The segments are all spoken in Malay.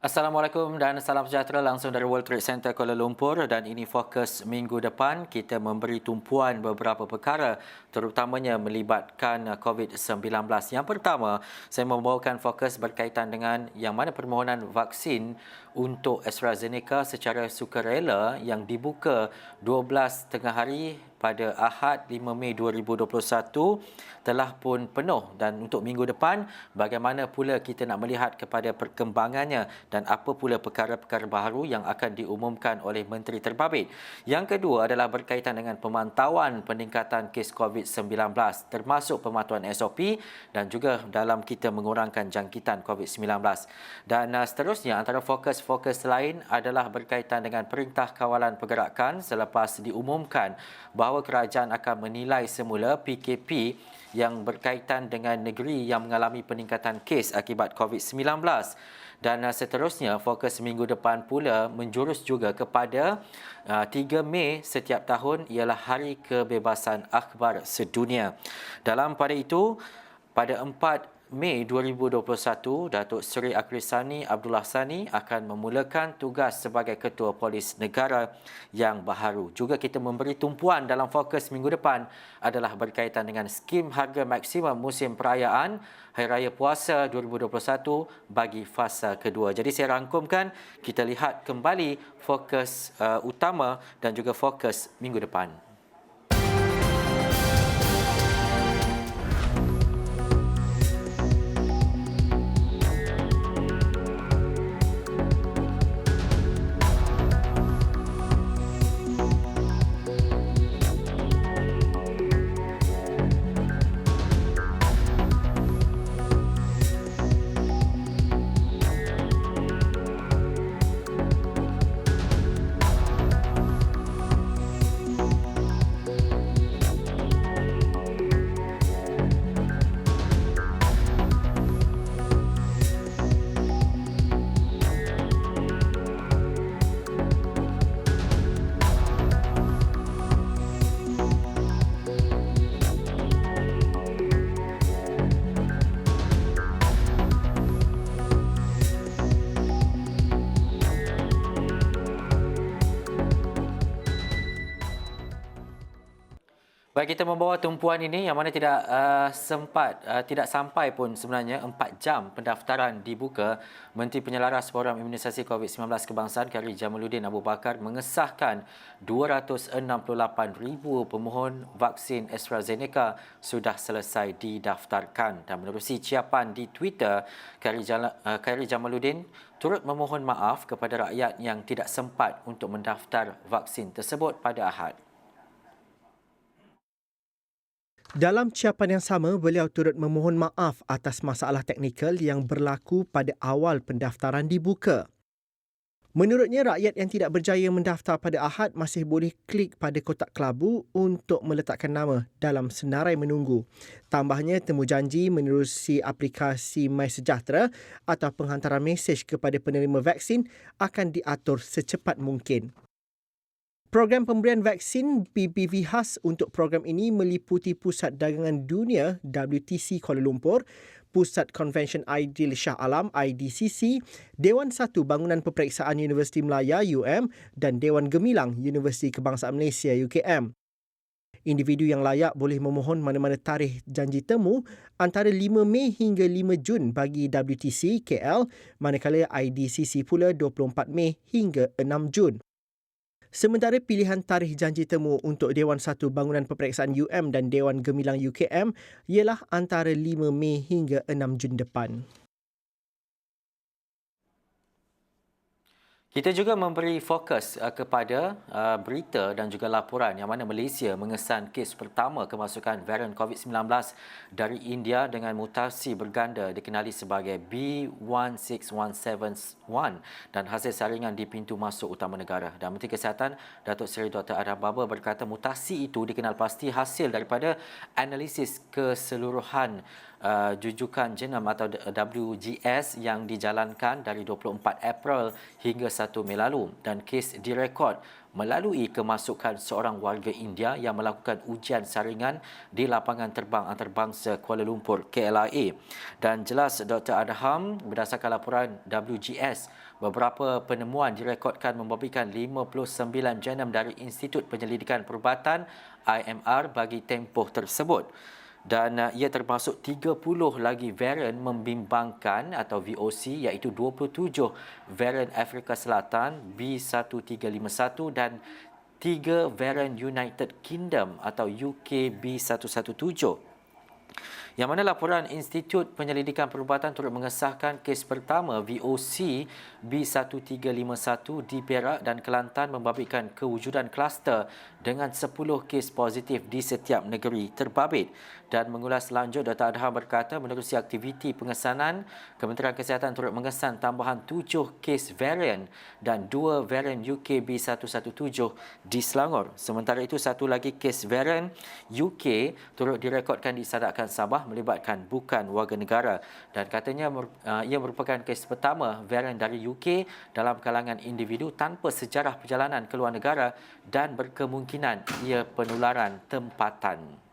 Assalamualaikum dan salam sejahtera langsung dari World Trade Center Kuala Lumpur, dan ini fokus minggu depan. Kita memberi tumpuan beberapa perkara terutamanya melibatkan COVID-19. Yang pertama, saya membawakan fokus berkaitan dengan yang mana permohonan vaksin untuk AstraZeneca secara sukarela yang dibuka 12 tengah hari pada Ahad 5 Mei 2021 telah pun penuh, dan untuk minggu depan bagaimana pula kita nak melihat kepada perkembangannya dan apa pula perkara-perkara baru yang akan diumumkan oleh Menteri Terbabit. Yang kedua adalah berkaitan dengan pemantauan peningkatan kes COVID-19 termasuk pematuhan SOP dan juga dalam kita mengurangkan jangkitan COVID-19. Dan seterusnya antara fokus-fokus lain adalah berkaitan dengan Perintah Kawalan Pergerakan selepas diumumkan bahawa kerajaan akan menilai semula PKP yang berkaitan dengan negeri yang mengalami peningkatan kes akibat COVID-19. Dan seterusnya, fokus minggu depan pula menjurus juga kepada 3 Mei setiap tahun ialah Hari Kebebasan Akhbar Sedunia. Dalam pada itu, pada 4 Mei 2021, Datuk Seri Akrisani Abdullah Sani akan memulakan tugas sebagai Ketua Polis Negara yang baharu. Juga kita memberi tumpuan dalam fokus minggu depan adalah berkaitan dengan skim harga maksimum musim perayaan Hari Raya Puasa 2021 bagi fasa kedua. Jadi saya rangkumkan, kita lihat kembali fokus utama dan juga fokus minggu depan. Baik, kita membawa tumpuan ini yang mana tidak sampai pun sebenarnya 4 jam pendaftaran dibuka. Menteri Penyelaras Program Imunisasi COVID-19 Kebangsaan Khairi Jamaluddin Abu Bakar mengesahkan 268,000 pemohon vaksin AstraZeneca sudah selesai didaftarkan. Dan menerusi ciapan di Twitter, Khairi Jamaluddin turut memohon maaf kepada rakyat yang tidak sempat untuk mendaftar vaksin tersebut pada Ahad. Dalam ciapan yang sama, beliau turut memohon maaf atas masalah teknikal yang berlaku pada awal pendaftaran dibuka. Menurutnya, rakyat yang tidak berjaya mendaftar pada Ahad masih boleh klik pada kotak kelabu untuk meletakkan nama dalam senarai menunggu. Tambahnya, temujanji menerusi aplikasi MySejahtera atau penghantaran mesej kepada penerima vaksin akan diatur secepat mungkin. Program pemberian vaksin PPV khas untuk program ini meliputi Pusat Dagangan Dunia WTC Kuala Lumpur, Pusat Konvensyen Aidil Shah Alam IDCC, Dewan 1 Bangunan Peperiksaan Universiti Melaya UM dan Dewan Gemilang Universiti Kebangsaan Malaysia UKM. Individu yang layak boleh memohon mana-mana tarikh janji temu antara 5 Mei hingga 5 Jun bagi WTC KL, manakala IDCC pula 24 Mei hingga 6 Jun. Sementara pilihan tarikh janji temu untuk Dewan 1 Bangunan Peperiksaan dan Dewan Gemilang UKM ialah antara 5 Mei hingga 6 Jun depan. Kita juga memberi fokus kepada berita dan juga laporan yang mana Malaysia mengesan kes pertama kemasukan varian COVID-19 dari India dengan mutasi berganda dikenali sebagai B16171 dan hasil saringan di pintu masuk utama negara. Dan Menteri Kesihatan Datuk Seri Dr. Adam Baba berkata mutasi itu dikenal pasti hasil daripada analisis keseluruhan jujukan genom atau WGS yang dijalankan dari 24 April hingga 1 Mei lalu dan kes direkod melalui kemasukan seorang warga India yang melakukan ujian saringan di lapangan terbang antarabangsa Kuala Lumpur KLIA. Dan jelas Dr. Adham, berdasarkan laporan WGS, beberapa penemuan direkodkan membabitkan 59 genom dari Institut Penyelidikan Perubatan IMR bagi tempoh tersebut. Dan ia termasuk 30 lagi varian membimbangkan atau VOC, iaitu 27 varian Afrika Selatan B1351 dan 3 varian United Kingdom atau UK B117. Yang mana laporan Institut Penyelidikan Perubatan turut mengesahkan kes pertama VOC B1351 di Perak dan Kelantan membabitkan kewujudan kluster dengan 10 kes positif di setiap negeri terbabit. Dan mengulas lanjut, Dr. Adham berkata menerusi aktiviti pengesanan, Kementerian Kesihatan turut mengesan tambahan 7 kes varian dan 2 varian UK B117 di Selangor. Sementara itu, satu lagi kes varian UK turut direkodkan di Sadakan Sabah melibatkan bukan warga negara, dan katanya ia merupakan kes pertama varian dari UK dalam kalangan individu tanpa sejarah perjalanan ke luar negara dan berkemungkinan ia penularan tempatan.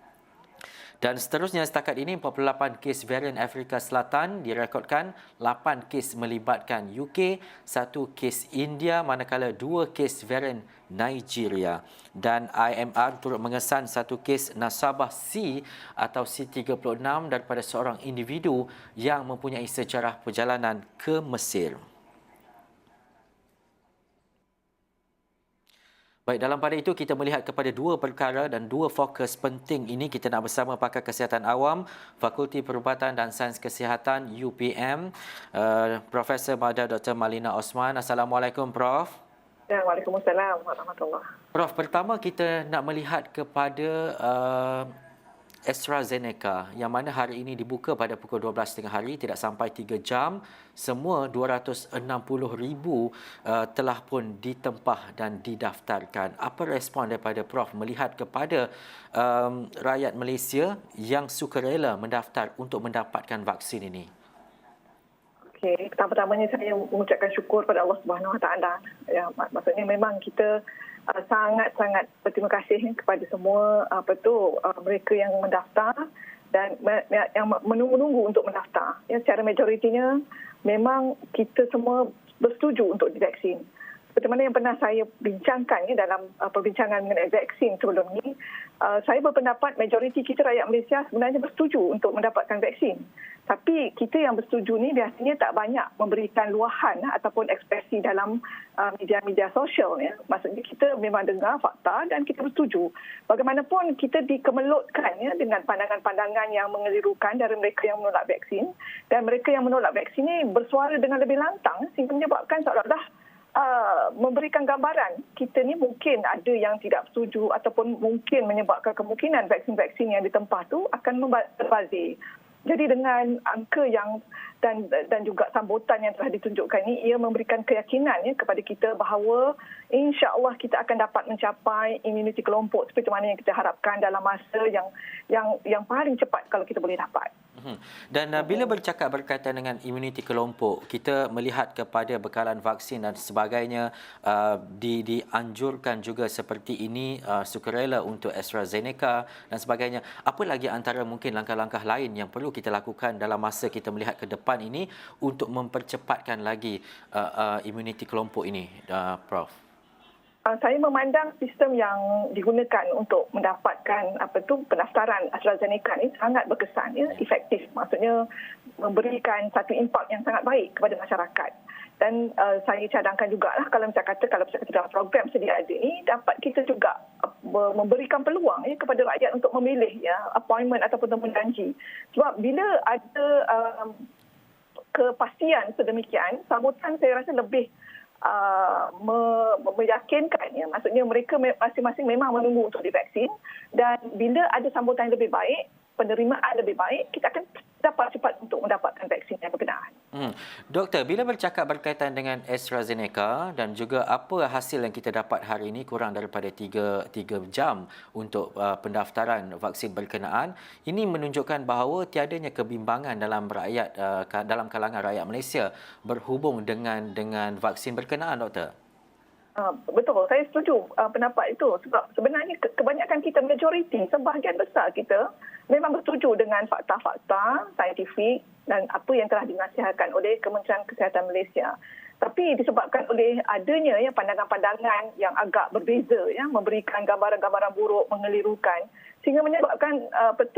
Dan seterusnya, setakat ini 48 kes varian Afrika Selatan direkodkan, 8 kes melibatkan UK, 1 kes India manakala 2 kes varian Nigeria. Dan IMR turut mengesan 1 kes nasabah C atau C36 daripada seorang individu yang mempunyai sejarah perjalanan ke Mesir. Baik, dalam pada itu kita melihat kepada dua perkara dan dua fokus penting ini. Kita nak bersama pakar kesihatan awam, Fakulti Perubatan dan Sains Kesihatan UPM, Profesor Madar Dr. Malina Osman. Assalamualaikum, Prof. Ya, Waalaikumsalam warahmatullahi. Prof, pertama kita nak melihat kepada AstraZeneca yang mana hari ini dibuka pada pukul 12.30 hari, tidak sampai 3 jam. Semua 260,000 telah pun ditempah dan didaftarkan. Apa respon daripada Prof melihat kepada rakyat Malaysia yang sukarela mendaftar untuk mendapatkan vaksin ini? Okey, pertama-tamanya saya mengucapkan syukur pada Allah Subhanahu Wa Taala. Ya, maksudnya memang kita sangat-sangat berterima kasih kepada semua mereka yang mendaftar dan yang menunggu untuk mendaftar. Ya, secara majoritinya memang kita semua bersetuju untuk divaksin. Seperti mana yang pernah saya bincangkan dalam perbincangan mengenai vaksin sebelum ini, saya berpendapat majoriti kita rakyat Malaysia sebenarnya bersetuju untuk mendapatkan vaksin. Tapi kita yang bersetuju ni biasanya tak banyak memberikan luahan ataupun ekspresi dalam media-media sosial. Ya. Maksudnya kita memang dengar fakta dan kita bersetuju. Bagaimanapun kita dikemelutkan dengan pandangan-pandangan yang mengelirukan dari mereka yang menolak vaksin. Dan mereka yang menolak vaksin ni bersuara dengan lebih lantang sehingga menyebabkan seolah-olah memberikan gambaran kita ni mungkin ada yang tidak setuju ataupun mungkin menyebabkan kemungkinan vaksin-vaksin yang ditempah tu akan terbazir. Jadi dengan angka yang dan juga sambutan yang telah ditunjukkan ini, ia memberikan keyakinan kepada kita bahawa insya-Allah kita akan dapat mencapai imuniti kelompok seperti mana yang kita harapkan dalam masa yang paling cepat kalau kita boleh dapat. Dan bila bercakap berkaitan dengan imuniti kelompok, kita melihat kepada bekalan vaksin dan sebagainya, dianjurkan juga seperti ini, sukarela untuk AstraZeneca dan sebagainya. Apa lagi antara mungkin langkah-langkah lain yang perlu kita lakukan dalam masa kita melihat ke depan ini untuk mempercepatkan lagi imuniti kelompok ini, Prof? Saya memandang sistem yang digunakan untuk mendapatkan pendaftaran AstraZeneca ini sangat berkesan, efektif. Maksudnya memberikan satu impak yang sangat baik kepada masyarakat. Dan saya cadangkan jugalah kalau macam kata dalam program sedia ada ini dapat kita juga memberikan peluang kepada rakyat untuk memilih appointment ataupun temu janji. Sebab bila ada kepastian sedemikian, sambutan saya rasa lebih meyakinkan, maksudnya mereka masing-masing memang menunggu untuk divaksin, dan bila ada sambutan lebih baik, penerimaan lebih baik, kita akan dapat cepat untuk mendapatkan vaksin yang berkenaan. Doktor, bila bercakap berkaitan dengan AstraZeneca dan juga apa hasil yang kita dapat hari ini kurang daripada 3 jam untuk pendaftaran vaksin berkenaan, ini menunjukkan bahawa tiadanya kebimbangan dalam dalam kalangan rakyat Malaysia berhubung dengan vaksin berkenaan, doktor. Betul, saya setuju pendapat itu sebab sebenarnya kebanyakan kita, majoriti, sebahagian besar kita memang bersetuju dengan fakta-fakta saintifik dan apa yang telah dinasihatkan oleh Kementerian Kesihatan Malaysia. Tapi disebabkan oleh adanya pandangan-pandangan yang agak berbeza, memberikan gambaran-gambaran buruk, mengelirukan, sehingga menyebabkan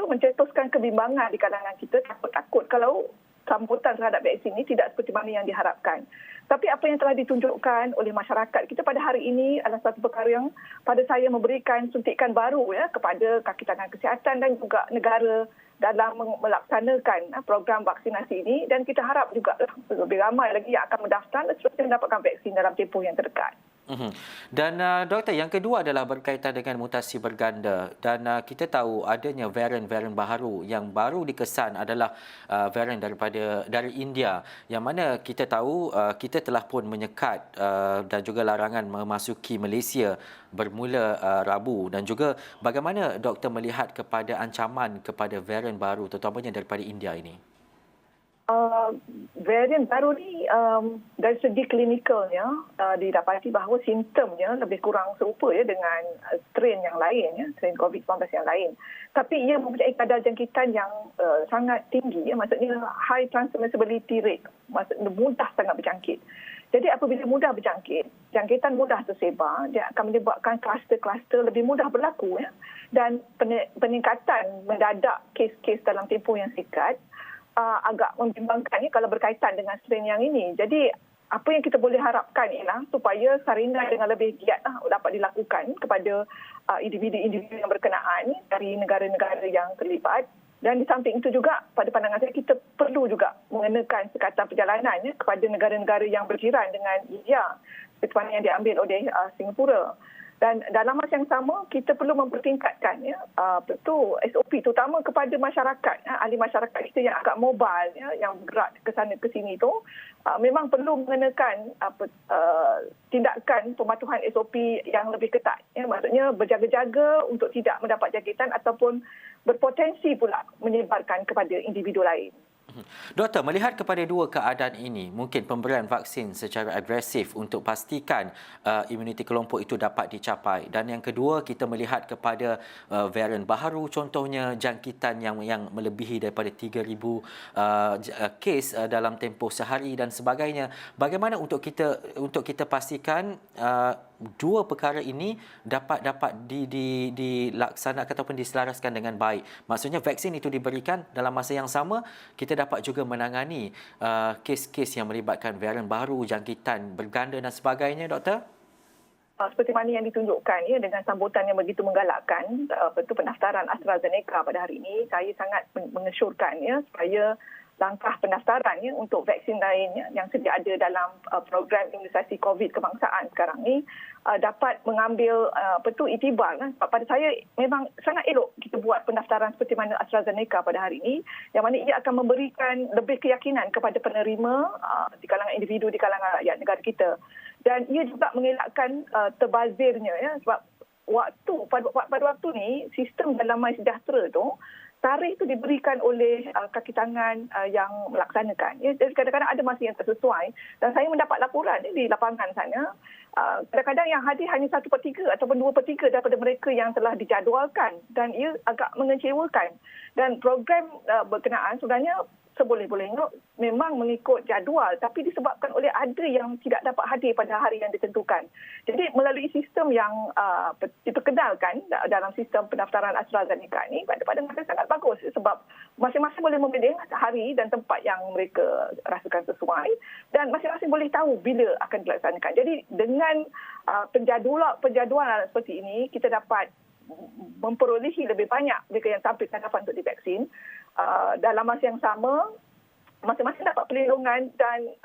mencetuskan kebimbangan di kalangan kita, takut-takut kalau sambutan terhadap vaksin ini tidak seperti mana yang diharapkan. Tapi apa yang telah ditunjukkan oleh masyarakat kita pada hari ini adalah satu perkara yang pada saya memberikan suntikan baru kepada kaki tangan kesihatan dan juga negara dalam melaksanakan program vaksinasi ini, dan kita harap juga lebih ramai lagi yang akan mendaftar dan seterusnya mendapatkan vaksin dalam tempoh yang terdekat. Dan doktor, yang kedua adalah berkaitan dengan mutasi berganda, dan kita tahu adanya varian-varian baru yang baru dikesan adalah varian dari India, yang mana kita tahu kita telah pun menyekat dan juga larangan memasuki Malaysia bermula Rabu, dan juga bagaimana doktor melihat kepada ancaman kepada varian baru terutamanya daripada India ini? Varian baru ni dari segi klinikalnya didapati bahawa simptomnya lebih kurang serupa dengan strain yang lain, strain COVID-19 yang lain. Tapi ia mempunyai kadar jangkitan yang sangat tinggi, maksudnya high transmissibility rate, maksudnya mudah sangat berjangkit. Jadi apabila mudah berjangkit, jangkitan mudah tersebar, dia akan menyebabkan kluster-kluster lebih mudah berlaku, dan peningkatan mendadak kes-kes dalam tempoh yang singkat agak membimbangkan kalau berkaitan dengan strain yang ini. Jadi apa yang kita boleh harapkan ialah supaya saringan dengan lebih giat dapat dilakukan kepada individu-individu yang berkenaan dari negara-negara yang terlibat. Dan di samping itu juga, pada pandangan saya, kita perlu juga mengenakan sekatan perjalanan kepada negara-negara yang berjiran dengan India, seperti mana yang diambil oleh Singapura. Dan dalam masa yang sama, kita perlu mempertingkatkan SOP, terutama kepada masyarakat, ahli masyarakat kita yang agak mobile, yang bergerak ke sana ke sini itu, memang perlu mengenakan tindakan pematuhan SOP yang lebih ketat. Maksudnya berjaga-jaga untuk tidak mendapat jangkitan ataupun berpotensi pula menyebarkan kepada individu lain. Doktor, melihat kepada dua keadaan ini, mungkin pemberian vaksin secara agresif untuk pastikan imuniti kelompok itu dapat dicapai. Dan yang kedua, kita melihat kepada varian baru, contohnya jangkitan yang melebihi daripada 3,000 kes dalam tempoh sehari dan sebagainya. Bagaimana untuk kita pastikan dua perkara ini dapat dilaksanakan ataupun diselaraskan dengan baik? Maksudnya vaksin itu diberikan dalam masa yang sama, kita dapat juga menangani kes-kes yang melibatkan varian baru, jangkitan berganda dan sebagainya, doktor? Seperti mana yang ditunjukkan dengan sambutan yang begitu menggalakkan pendaftaran AstraZeneca pada hari ini, saya sangat mengesyorkan supaya langkah pendaftaran untuk vaksin lain yang sedia ada dalam program imunisasi COVID kebangsaan sekarang ni dapat mengambil itibar. Pada saya memang sangat elok kita buat pendaftaran seperti mana AstraZeneca pada hari ini, yang mana ia akan memberikan lebih keyakinan kepada penerima di kalangan individu, di kalangan rakyat negara kita. Dan ia juga mengelakkan terbazirnya, sebab pada waktu ni sistem dalam MySejahtera tu, tarikh itu diberikan oleh kaki tangan yang melaksanakan. Jadi kadang-kadang ada masa yang tersesuai, dan saya mendapat laporan di lapangan sana. Kadang-kadang yang hadir hanya 1/3 ataupun 2/3 daripada mereka yang telah dijadualkan, dan ia agak mengecewakan. Dan program berkenaan sebenarnya seboleh-bolehnya memang mengikut jadual, tapi disebabkan oleh ada yang tidak dapat hadir pada hari yang ditentukan. Jadi melalui sistem yang diperkenalkan dalam sistem pendaftaran AstraZeneca ini, pada masa sangat bagus, sebab masing-masing boleh memilih hari dan tempat yang mereka rasakan sesuai, dan masing-masing boleh tahu bila akan dilaksanakan. Jadi dengan penjadualan seperti ini, kita dapat memperolehi lebih banyak mereka yang tampil hadapan untuk divaksin. Dalam masa yang sama, masing-masing dapat perlindungan, dan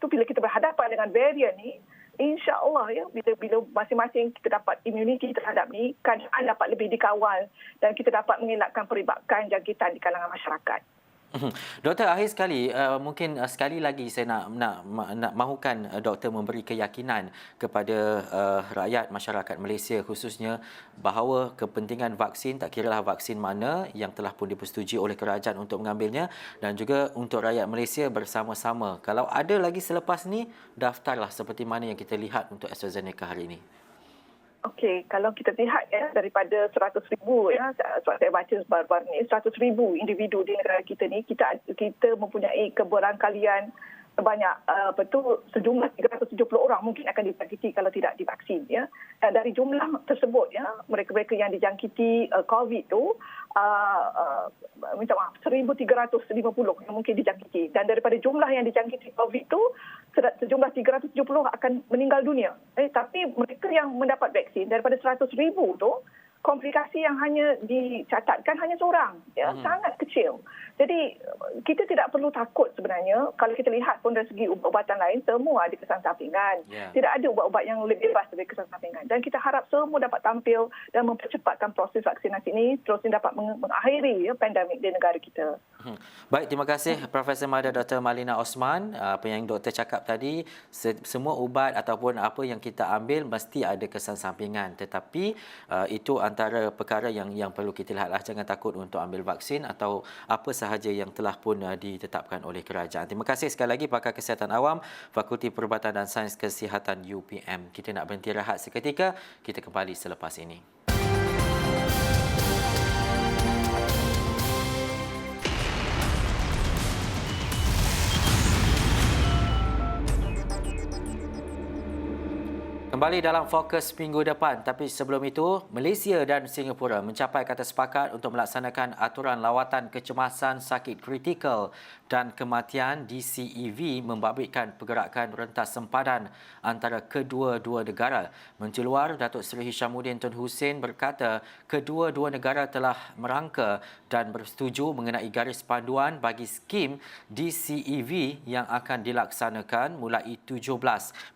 bila kita berhadapan dengan varian ni, insya-Allah bila masing-masing kita dapat imuniti terhadap ni, keadaan dapat lebih dikawal dan kita dapat mengelakkan peribakan jangkitan di kalangan masyarakat. Doktor, akhir sekali, mungkin sekali lagi saya nak mahukan doktor memberi keyakinan kepada rakyat masyarakat Malaysia khususnya bahawa kepentingan vaksin, tak kiralah vaksin mana yang telah pun dipersetujui oleh kerajaan untuk mengambilnya, dan juga untuk rakyat Malaysia bersama-sama. Kalau ada lagi selepas ni, daftarlah seperti mana yang kita lihat untuk AstraZeneca hari ini. Okey, kalau kita lihat daripada 100,000 sebab saya baca baru-baru ni 100,000 individu di negara kita ni, kita mempunyai keberangkalian sebanyak sejumlah 370 orang mungkin akan dijangkiti kalau tidak divaksin Dan dari jumlah tersebut mereka-mereka yang dijangkiti COVID tu minta maaf 1,350 yang mungkin dijangkiti, dan daripada jumlah yang dijangkiti COVID tu sejumlah 370 akan meninggal dunia. Tapi mereka yang mendapat vaksin daripada 100,000 tu, komplikasi yang hanya dicatatkan hanya seorang, sangat kecil. Jadi kita tidak perlu takut sebenarnya. Kalau kita lihat pun dari segi ubat-ubatan lain, semua ada kesan sampingan. Tidak ada ubat-ubat yang lebih bebas dari kesan sampingan. Dan kita harap semua dapat tampil dan mempercepatkan proses vaksinasi ini terus dapat mengakhiri pandemik di negara kita. Baik, terima kasih Profesor Mada Dr. Malina Osman. Apa yang doktor cakap tadi, semua ubat ataupun apa yang kita ambil mesti ada kesan sampingan. Tetapi itu antara perkara yang perlu kita lihatlah. Jangan takut untuk ambil vaksin atau apa sahaja yang telah pun ditetapkan oleh kerajaan. Terima kasih sekali lagi Pakar Kesihatan Awam, Fakulti Perubatan dan Sains Kesihatan UPM. Kita nak berhenti rehat seketika, kita kembali selepas ini. Kembali dalam fokus minggu depan, tapi sebelum itu, Malaysia dan Singapura mencapai kata sepakat untuk melaksanakan aturan lawatan kecemasan sakit kritikal dan kematian DCEV membabitkan pergerakan rentas sempadan antara kedua-dua negara. Menteri Luar Datuk Seri Hishamuddin Tun Hussein berkata kedua-dua negara telah merangka dan bersetuju mengenai garis panduan bagi skim DCEV yang akan dilaksanakan mulai 17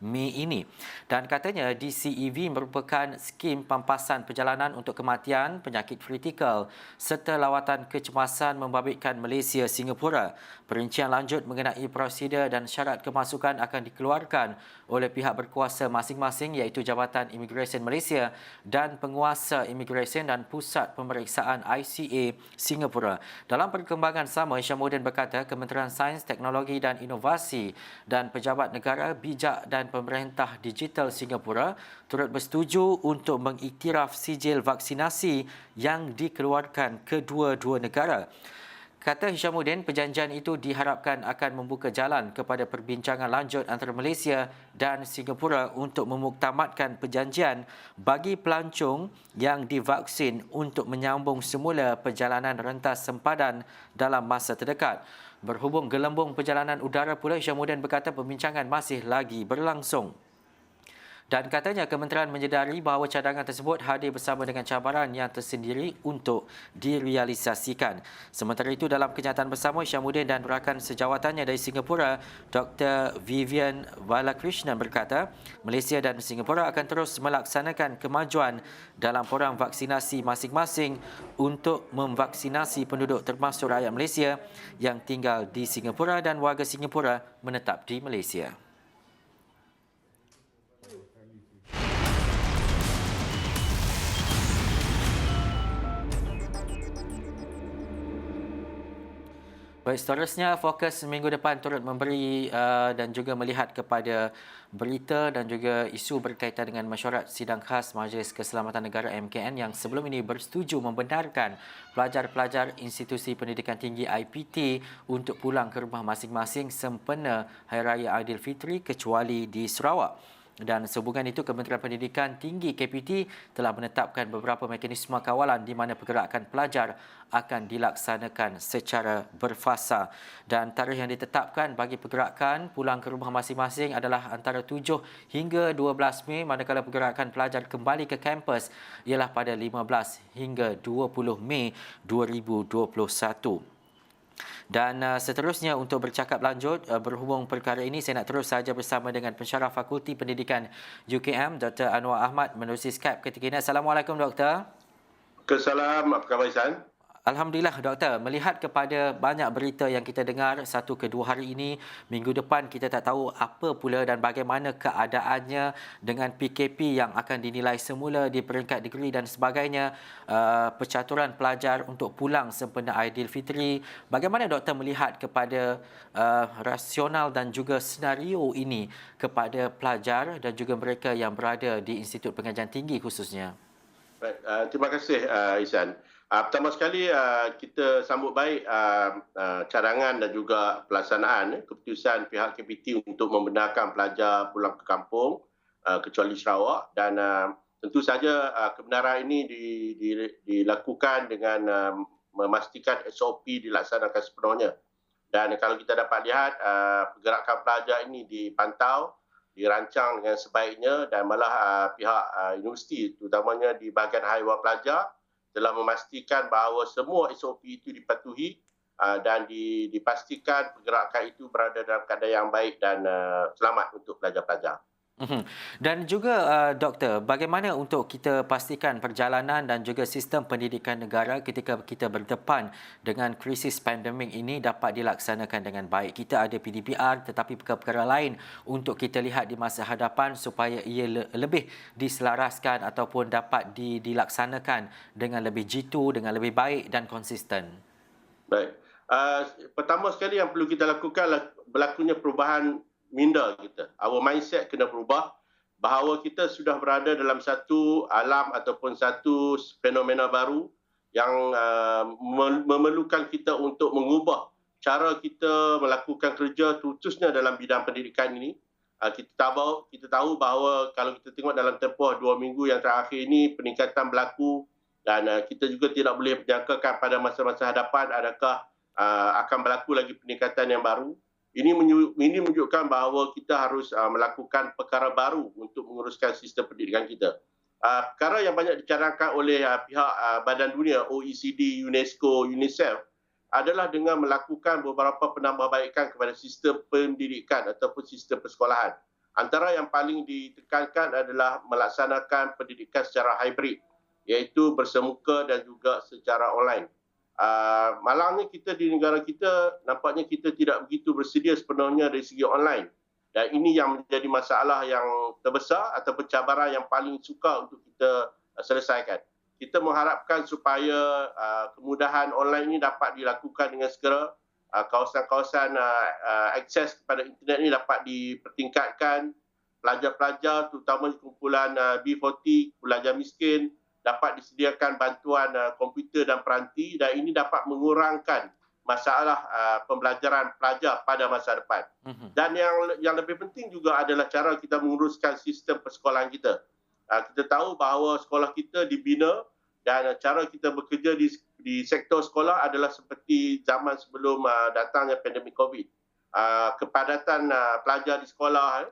Mei ini. Dan katanya DCEV merupakan skim pampasan perjalanan untuk kematian, penyakit kritikal serta lawatan kecemasan membabitkan Malaysia Singapura. Perincian lanjut mengenai prosedur dan syarat kemasukan akan dikeluarkan oleh pihak berkuasa masing-masing iaitu Jabatan Imigresen Malaysia dan Penguasa Imigresen dan Pusat Pemeriksaan ICA Singapura. Dalam perkembangan sama, Hishamuddin berkata Kementerian Sains, Teknologi dan Inovasi dan Pejabat Negara Bijak dan Pemerintah Digital Singapura turut bersetuju untuk mengiktiraf sijil vaksinasi yang dikeluarkan kedua-dua negara. Kata Hishamuddin, perjanjian itu diharapkan akan membuka jalan kepada perbincangan lanjut antara Malaysia dan Singapura untuk memuktamadkan perjanjian bagi pelancong yang divaksin untuk menyambung semula perjalanan rentas sempadan dalam masa terdekat. Berhubung gelembung perjalanan udara pula, Hishamuddin berkata perbincangan masih lagi berlangsung. Dan katanya kementerian menyedari bahawa cadangan tersebut hadir bersama dengan cabaran yang tersendiri untuk direalisasikan. Sementara itu, dalam kenyataan bersama, Hishamuddin dan rakan sejawatannya dari Singapura, Dr. Vivian Balakrishnan berkata, Malaysia dan Singapura akan terus melaksanakan kemajuan dalam program vaksinasi masing-masing untuk memvaksinasi penduduk termasuk rakyat Malaysia yang tinggal di Singapura dan warga Singapura menetap di Malaysia. Baik, seterusnya fokus minggu depan turut memberi dan juga melihat kepada berita dan juga isu berkaitan dengan mesyuarat sidang khas Majlis Keselamatan Negara MKN yang sebelum ini bersetuju membenarkan pelajar-pelajar institusi pendidikan tinggi IPT untuk pulang ke rumah masing-masing sempena Hari Raya Aidilfitri kecuali di Sarawak. Dan sehubungan itu, Kementerian Pendidikan Tinggi KPT telah menetapkan beberapa mekanisme kawalan di mana pergerakan pelajar akan dilaksanakan secara berfasa. Dan tarikh yang ditetapkan bagi pergerakan pulang ke rumah masing-masing adalah antara 7 hingga 12 Mei, manakala pergerakan pelajar kembali ke kampus ialah pada 15 hingga 20 Mei 2021. Dan seterusnya untuk bercakap lanjut berhubung perkara ini, saya nak terus saja bersama dengan pensyarah Fakulti Pendidikan UKM, Dr. Anwar Ahmad menerusi Skype ketika ini. Assalamualaikum Doktor. Assalamualaikum, apa khabar Ihsan? Alhamdulillah doktor, melihat kepada banyak berita yang kita dengar 1 ke 2 hari ini, minggu depan kita tak tahu apa pula dan bagaimana keadaannya dengan PKP yang akan dinilai semula di peringkat negeri dan sebagainya, percaturan pelajar untuk pulang sempena Aidilfitri. Bagaimana doktor melihat kepada rasional dan juga senario ini kepada pelajar dan juga mereka yang berada di Institut Pengajian Tinggi khususnya? Baik, terima kasih Ihsan. Pertama sekali kita sambut baik cadangan dan juga pelaksanaan keputusan pihak KPT untuk membenarkan pelajar pulang ke kampung kecuali Sarawak, dan tentu saja kebenaran ini dilakukan dengan memastikan SOP dilaksanakan sepenuhnya. Dan kalau kita dapat lihat pergerakan pelajar ini dipantau, dirancang dengan sebaiknya, dan malah pihak universiti terutamanya di bahagian haiwan pelajar telah memastikan bahawa semua SOP itu dipatuhi dan dipastikan pergerakan itu berada dalam keadaan yang baik dan selamat untuk pelajar-pelajar. Dan juga doktor, bagaimana untuk kita pastikan perjalanan dan juga sistem pendidikan negara ketika kita berdepan dengan krisis pandemik ini dapat dilaksanakan dengan baik? Kita ada PDPR tetapi perkara-perkara lain untuk kita lihat di masa hadapan supaya ia lebih diselaraskan ataupun dapat dilaksanakan dengan lebih jitu, dengan lebih baik dan konsisten. Baik. Pertama sekali yang perlu kita lakukan adalah berlakunya perubahan minda kita. Our mindset kena berubah bahawa kita sudah berada dalam satu alam ataupun satu fenomena baru yang memerlukan kita untuk mengubah cara kita melakukan kerja khususnya dalam bidang pendidikan ini. Kita tahu bahawa kalau kita tengok dalam tempoh 2 minggu yang terakhir ini peningkatan berlaku, dan kita juga tidak boleh menjangkakan pada masa-masa hadapan adakah akan berlaku lagi peningkatan yang baru. Ini menunjukkan bahawa kita harus melakukan perkara baru untuk menguruskan sistem pendidikan kita. Perkara yang banyak dicadangkan oleh pihak Badan Dunia, OECD, UNESCO, UNICEF adalah dengan melakukan beberapa penambahbaikan kepada sistem pendidikan ataupun sistem persekolahan. Antara yang paling ditekankan adalah melaksanakan pendidikan secara hybrid, iaitu bersemuka dan juga secara online. Malangnya kita di negara kita, nampaknya kita tidak begitu bersedia sepenuhnya dari segi online. Dan ini yang menjadi masalah yang terbesar atau cabaran yang paling sukar untuk kita selesaikan. Kita mengharapkan supaya kemudahan online ini dapat dilakukan dengan segera. Kawasan-kawasan akses kepada internet ini dapat dipertingkatkan. Pelajar-pelajar, terutama kumpulan B40, pelajar miskin, dapat disediakan bantuan komputer dan peranti, dan ini dapat mengurangkan masalah pembelajaran pelajar pada masa depan. Dan yang lebih penting juga adalah cara kita menguruskan sistem persekolahan kita. Kita tahu bahawa sekolah kita dibina dan cara kita bekerja di sektor sekolah adalah seperti zaman sebelum datangnya pandemik COVID. Kepadatan pelajar di sekolah,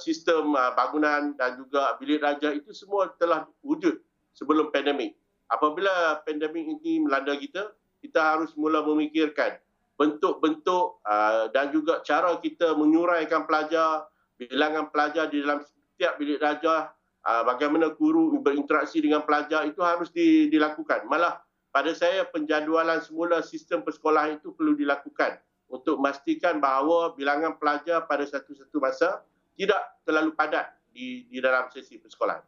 sistem bangunan dan juga bilik raja itu semua telah wujud sebelum pandemik. Apabila pandemik ini melanda kita, kita harus mula memikirkan bentuk-bentuk dan juga cara kita menyuraikan pelajar, bilangan pelajar di dalam setiap bilik raja, bagaimana guru berinteraksi dengan pelajar, itu harus dilakukan. Malah pada saya penjadualan semula sistem persekolahan itu perlu dilakukan untuk memastikan bahawa bilangan pelajar pada satu-satu masa tidak terlalu padat di dalam sesi persekolahan.